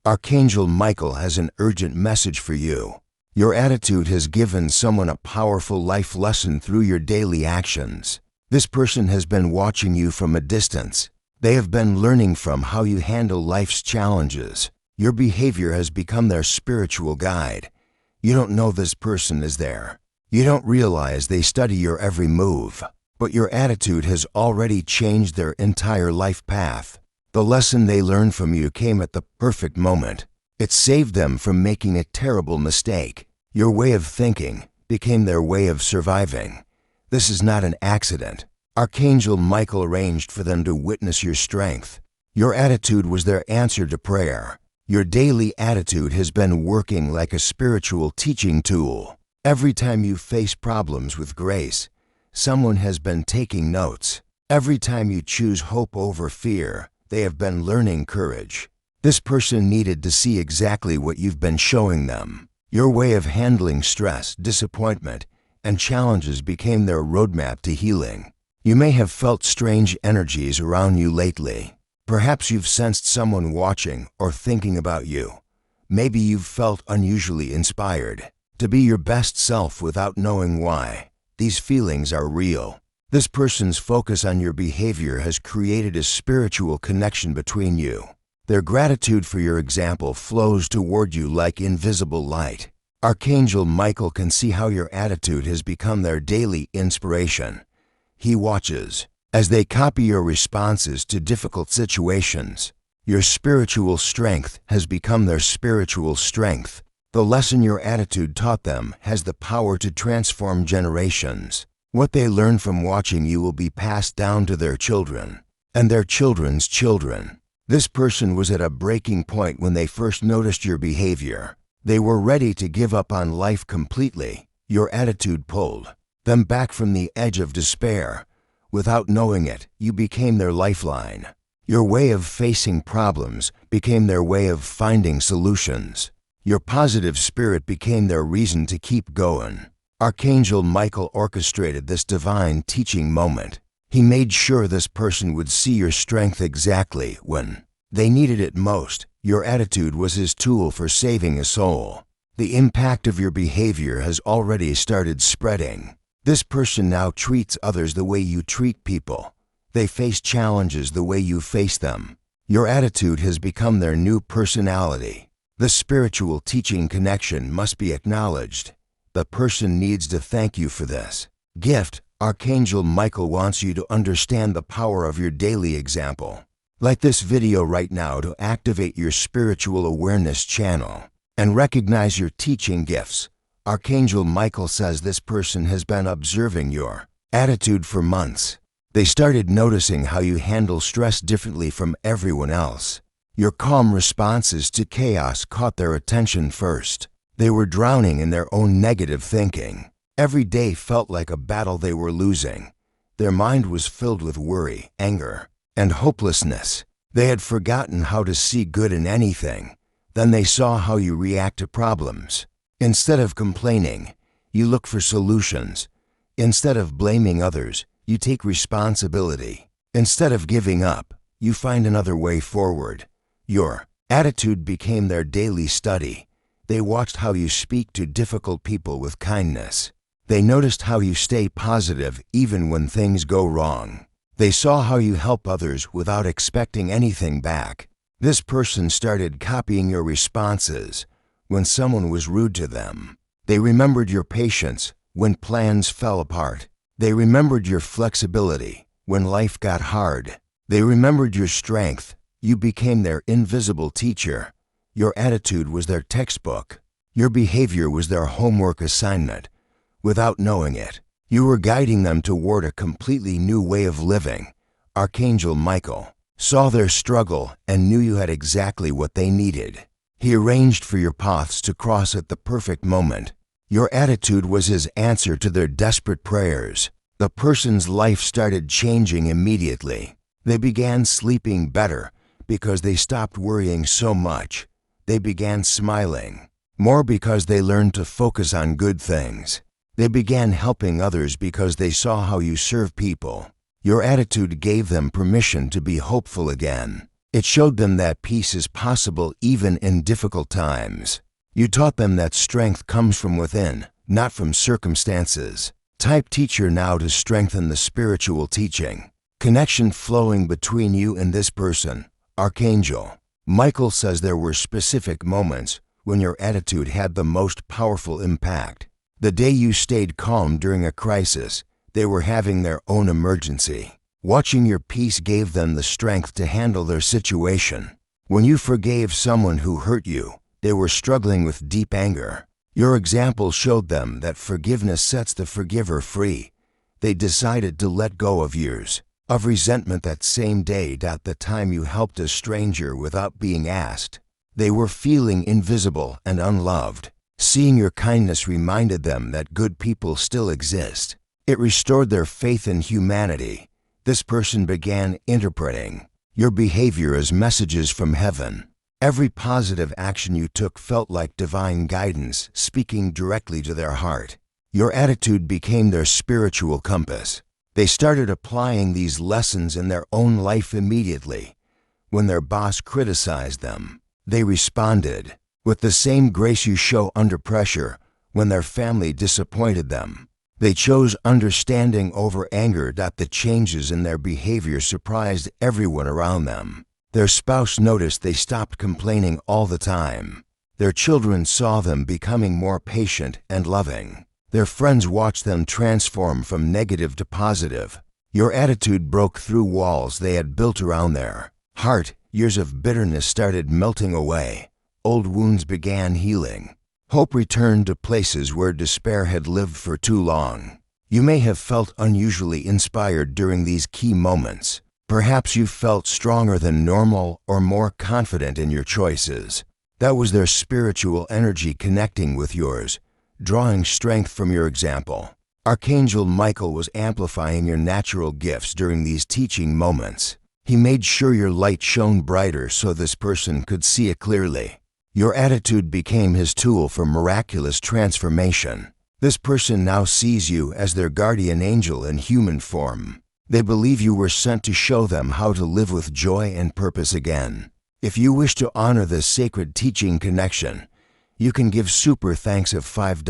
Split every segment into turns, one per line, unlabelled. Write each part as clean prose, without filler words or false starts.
Archangel Michael has an urgent message for you. Your attitude has given someone a powerful life lesson through your daily actions. This person has been watching you from a distance. They have been learning from how you handle life's challenges. Your behavior has become their spiritual guide. You don't know this person is there. You don't realize they study your every move. But your attitude has already changed their entire life path. The lesson they learned from you came at the perfect moment. It saved them from making a terrible mistake. Your way of thinking became their way of surviving. This is not an accident. Archangel Michael arranged for them to witness your strength. Your attitude was their answer to prayer. Your daily attitude has been working like a spiritual teaching tool. Every time you face problems with grace, someone has been taking notes. Every time you choose hope over fear, they have been learning courage. This person needed to see exactly what you've been showing them. Your way of handling stress, disappointment, and challenges became their roadmap to healing. You may have felt strange energies around you lately. Perhaps you've sensed someone watching or thinking about you. Maybe you've felt unusually inspired to be your best self without knowing why. These feelings are real. This person's focus on your behavior has created a spiritual connection between you. Their gratitude for your example flows toward you like invisible light. Archangel Michael can see how your attitude has become their daily inspiration. He watches as they copy your responses to difficult situations. Your spiritual strength has become their spiritual strength. The lesson your attitude taught them has the power to transform generations. What they learn from watching you will be passed down to their children and their children's children. This person was at a breaking point when they first noticed your behavior. They were ready to give up on life completely. Your attitude pulled them back from the edge of despair. Without knowing it, you became their lifeline. Your way of facing problems became their way of finding solutions. Your positive spirit became their reason to keep going. Archangel Michael orchestrated this divine teaching moment. He made sure this person would see your strength exactly when they needed it most. Your attitude was his tool for saving a soul. The impact of your behavior has already started spreading. This person now treats others the way you treat people. They face challenges the way you face them. Your attitude has become their new personality. The spiritual teaching connection must be acknowledged. The person needs to thank you for this gift. Archangel Michael wants you to understand the power of your daily example. Like this video right now to activate your spiritual awareness channel and recognize your teaching gifts. Archangel Michael says this person has been observing your attitude for months. They started noticing how you handle stress differently from everyone else. Your calm responses to chaos caught their attention first. They were drowning in their own negative thinking. Every day felt like a battle they were losing. Their mind was filled with worry, anger, and hopelessness. They had forgotten how to see good in anything. Then they saw how you react to problems. Instead of complaining, you look for solutions. Instead of blaming others, you take responsibility. Instead of giving up, you find another way forward. Your attitude became their daily study. They watched how you speak to difficult people with kindness. They noticed how you stay positive even when things go wrong. They saw how you help others without expecting anything back. This person started copying your responses when someone was rude to them. They remembered your patience when plans fell apart. They remembered your flexibility when life got hard. They remembered your strength. You became their invisible teacher. Your attitude was their textbook. Your behavior was their homework assignment. Without knowing it, you were guiding them toward a completely new way of living. Archangel Michael saw their struggle and knew you had exactly what they needed. He arranged for your paths to cross at the perfect moment. Your attitude was his answer to their desperate prayers. The person's life started changing immediately. They began sleeping better because they stopped worrying so much. They began smiling more because they learned to focus on good things. They began helping others because they saw how you serve people. Your attitude gave them permission to be hopeful again. It showed them that peace is possible even in difficult times. You taught them that strength comes from within, not from circumstances. Type teacher now to strengthen the spiritual teaching. Connection flowing between you and this person. Archangel Michael says there were specific moments when your attitude had the most powerful impact. The day you stayed calm during a crisis, they were having their own emergency. Watching your peace gave them the strength to handle their situation. When you forgave someone who hurt you, they were struggling with deep anger. Your example showed them that forgiveness sets the forgiver free. They decided to let go of years of resentment that same day. The time you helped a stranger without being asked. They were feeling invisible and unloved. Seeing your kindness reminded them that good people still exist. It restored their faith in humanity. This person began interpreting your behavior as messages from heaven. Every positive action you took felt like divine guidance speaking directly to their heart. Your attitude became their spiritual compass. They started applying these lessons in their own life immediately. When their boss criticized them, they responded with the same grace you show under pressure. When their family disappointed them, they chose understanding over anger. The changes in their behavior surprised everyone around them. Their spouse noticed they stopped complaining all the time. Their children saw them becoming more patient and loving. Their friends watched them transform from negative to positive. Your attitude broke through walls they had built around their heart. Years of bitterness started melting away. Old wounds began healing. Hope returned to places where despair had lived for too long. You may have felt unusually inspired during these key moments. Perhaps you felt stronger than normal or more confident in your choices. That was their spiritual energy connecting with yours, drawing strength from your example. Archangel Michael was amplifying your natural gifts during these teaching moments. He made sure your light shone brighter so this person could see it clearly. Your attitude became his tool for miraculous transformation. This person now sees you as their guardian angel in human form. They believe you were sent to show them how to live with joy and purpose again. If you wish to honor this sacred teaching connection, you can give super thanks of $5,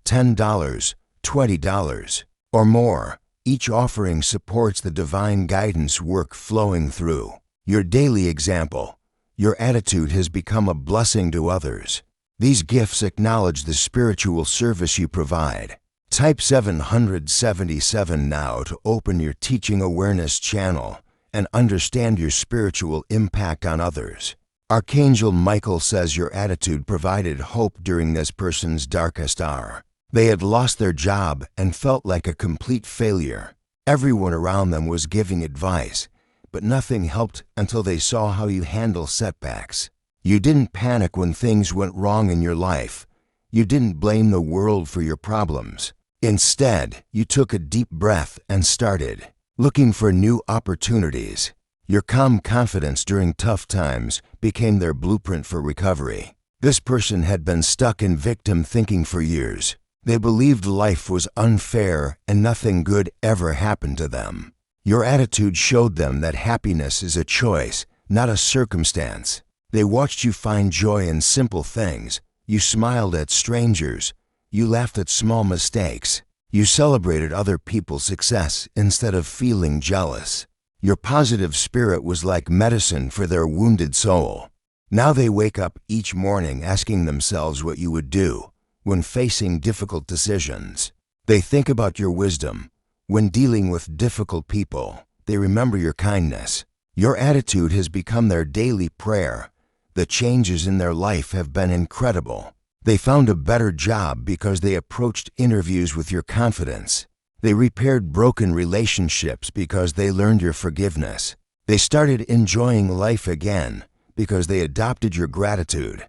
$10, $20, or more. Each offering supports the divine guidance work flowing through your daily example. Your attitude has become a blessing to others. These gifts acknowledge the spiritual service you provide. Type 777 now to open your teaching awareness channel and understand your spiritual impact on others. Archangel Michael says your attitude provided hope during this person's darkest hour. They had lost their job and felt like a complete failure. Everyone around them was giving advice, but nothing helped until they saw how you handle setbacks. You didn't panic when things went wrong in your life. You didn't blame the world for your problems. Instead, you took a deep breath and started looking for new opportunities. Your calm confidence during tough times became their blueprint for recovery. This person had been stuck in victim thinking for years. They believed life was unfair and nothing good ever happened to them. Your attitude showed them that happiness is a choice, not a circumstance. They watched you find joy in simple things. You smiled at strangers. You laughed at small mistakes. You celebrated other people's success instead of feeling jealous. Your positive spirit was like medicine for their wounded soul. Now they wake up each morning asking themselves what you would do when facing difficult decisions. They think about your wisdom. When dealing with difficult people, they remember your kindness. Your attitude has become their daily prayer. The changes in their life have been incredible. They found a better job because they approached interviews with your confidence. They repaired broken relationships because they learned your forgiveness. They started enjoying life again because they adopted your gratitude.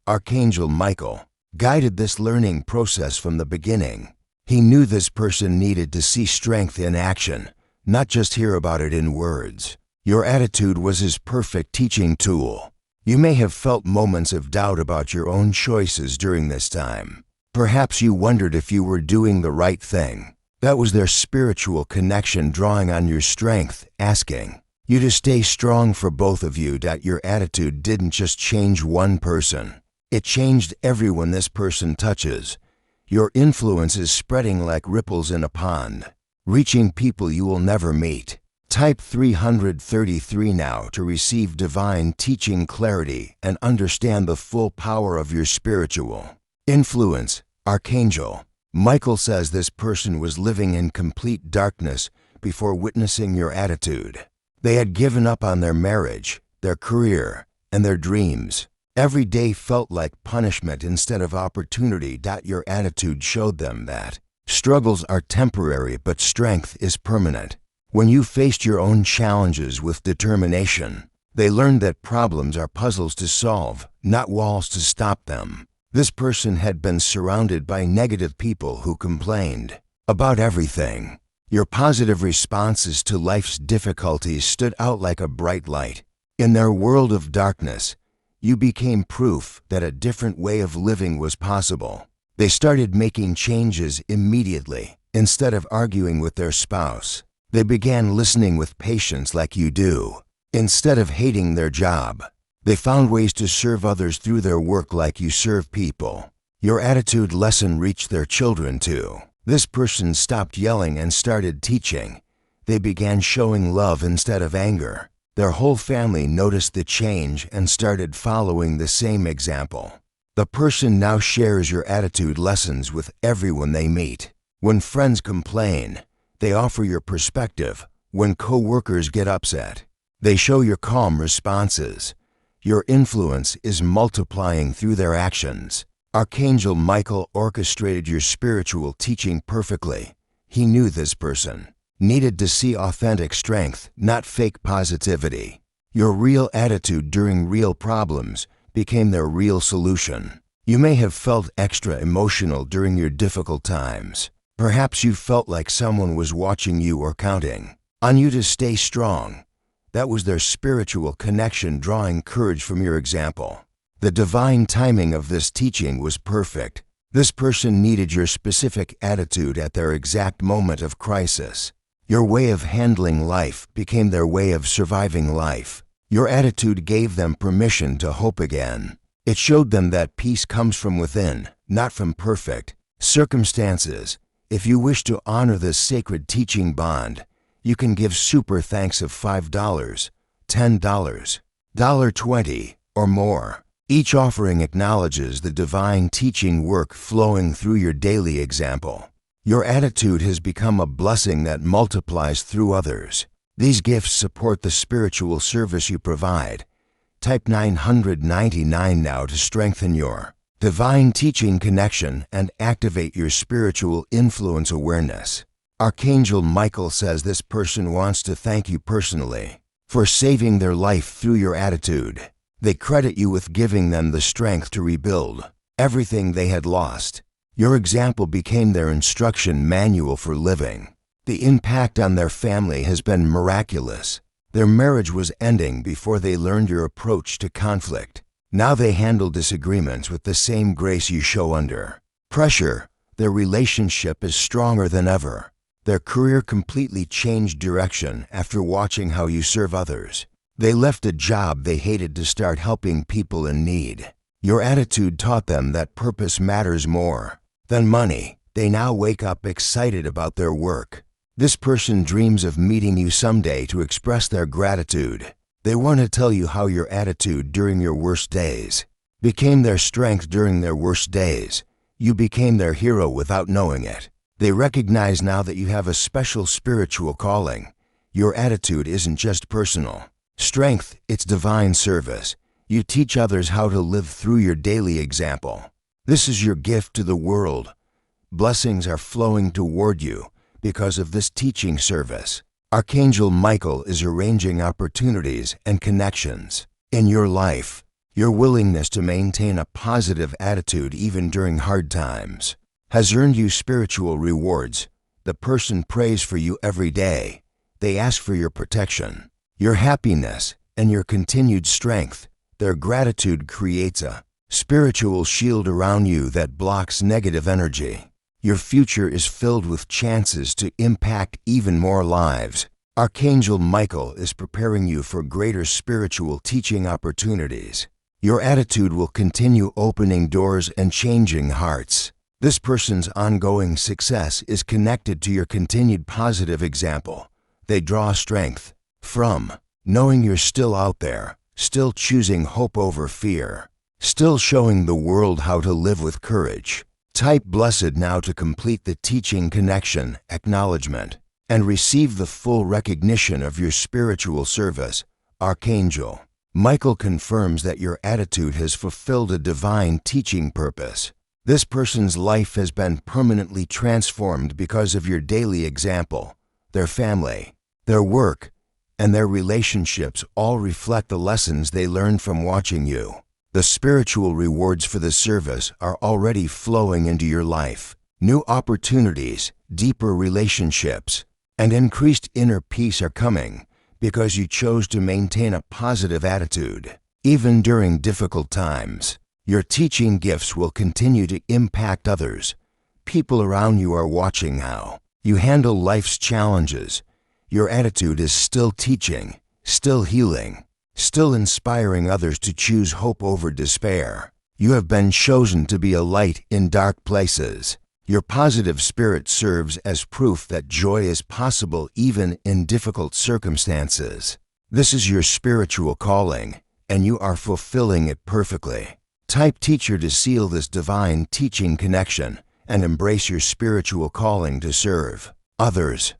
Archangel Michael guided this learning process from the beginning. He knew this person needed to see strength in action, not just hear about it in words. Your attitude was his perfect teaching tool. You may have felt moments of doubt about your own choices during this time. Perhaps you wondered if you were doing the right thing. That was their spiritual connection drawing on your strength, asking, You to stay strong for both of you. Your attitude didn't just change one person. It changed everyone this person touches. Your influence is spreading like ripples in a pond, reaching people you will never meet. Type 333 now to receive divine teaching clarity and understand the full power of your spiritual influence. Archangel Michael says this person was living in complete darkness before witnessing your attitude. They had given up on their marriage, their career, and their dreams. Every day felt like punishment instead of opportunity. Your attitude showed them that struggles are temporary but strength is permanent. When you faced your own challenges with determination, they learned that problems are puzzles to solve, not walls to stop them. This person had been surrounded by negative people who complained about everything. Your positive responses to life's difficulties stood out like a bright light. In their world of darkness, you became proof that a different way of living was possible. They started making changes immediately. Instead of arguing with their spouse, they began listening with patience like you do. Instead of hating their job, they found ways to serve others through their work like you serve people. Your attitude lesson reached their children too. This person stopped yelling and started teaching. They began showing love instead of anger. Their whole family noticed the change and started following the same example. The person now shares your attitude lessons with everyone they meet. When friends complain, they offer your perspective. When co-workers get upset, they show your calm responses. Your influence is multiplying through their actions. Archangel Michael orchestrated your spiritual teaching perfectly. He knew this person needed to see authentic strength, not fake positivity. Your real attitude during real problems became their real solution. You may have felt extra emotional during your difficult times. Perhaps you felt like someone was watching you or counting on you to stay strong. That was their spiritual connection drawing courage from your example. The divine timing of this teaching was perfect. This person needed your specific attitude at their exact moment of crisis. Your way of handling life became their way of surviving life. Your attitude gave them permission to hope again. It showed them that peace comes from within, not from perfect circumstances. If you wish to honor this sacred teaching bond, you can give super thanks of $5, $10, $20, or more. Each offering acknowledges the divine teaching work flowing through your daily example. Your attitude has become a blessing that multiplies through others. These gifts support the spiritual service you provide. Type 999 now to strengthen your divine teaching connection and activate your spiritual influence awareness. Archangel Michael says this person wants to thank you personally for saving their life through your attitude. They credit you with giving them the strength to rebuild everything they had lost. Your example became their instruction manual for living. The impact on their family has been miraculous. Their marriage was ending before they learned your approach to conflict. Now they handle disagreements with the same grace you show under pressure. Their relationship is stronger than ever. Their career completely changed direction after watching how you serve others. They left a job they hated to start helping people in need. Your attitude taught them that purpose matters more than money. They now wake up excited about their work. This person dreams of meeting you someday to express their gratitude. They want to tell you how your attitude during your worst days became their strength during their worst days. You became their hero without knowing it. They recognize now that you have a special spiritual calling. Your attitude isn't just personal strength, it's divine service. You teach others how to live through your daily example. This is your gift to the world. Blessings are flowing toward you because of this teaching service. Archangel Michael is arranging opportunities and connections in your life. Your willingness to maintain a positive attitude even during hard times has earned you spiritual rewards. The person prays for you every day. They ask for your protection, your happiness, and your continued strength. Their gratitude creates a spiritual shield around you that blocks negative energy. Your future is filled with chances to impact even more lives. Archangel Michael is preparing you for greater spiritual teaching opportunities. Your attitude will continue opening doors and changing hearts. This person's ongoing success is connected to your continued positive example. They draw strength from knowing you're still out there, still choosing hope over fear, still showing the world how to live with courage. Type blessed now to complete the teaching connection acknowledgement and receive the full recognition of your spiritual service. Archangel Michael confirms that your attitude has fulfilled a divine teaching purpose. This person's life has been permanently transformed because of your daily example. Their family, their work, and their relationships all reflect the lessons they learned from watching you. The spiritual rewards for the service are already flowing into your life. New opportunities, deeper relationships, and increased inner peace are coming because you chose to maintain a positive attitude. Even during difficult times, your teaching gifts will continue to impact others. People around you are watching how you handle life's challenges. Your attitude is still teaching, still healing, still inspiring others to choose hope over despair. You have been chosen to be a light in dark places. Your positive spirit serves as proof that joy is possible even in difficult circumstances. This is your spiritual calling, and you are fulfilling it perfectly. Type teacher to seal this divine teaching connection and embrace your spiritual calling to serve others.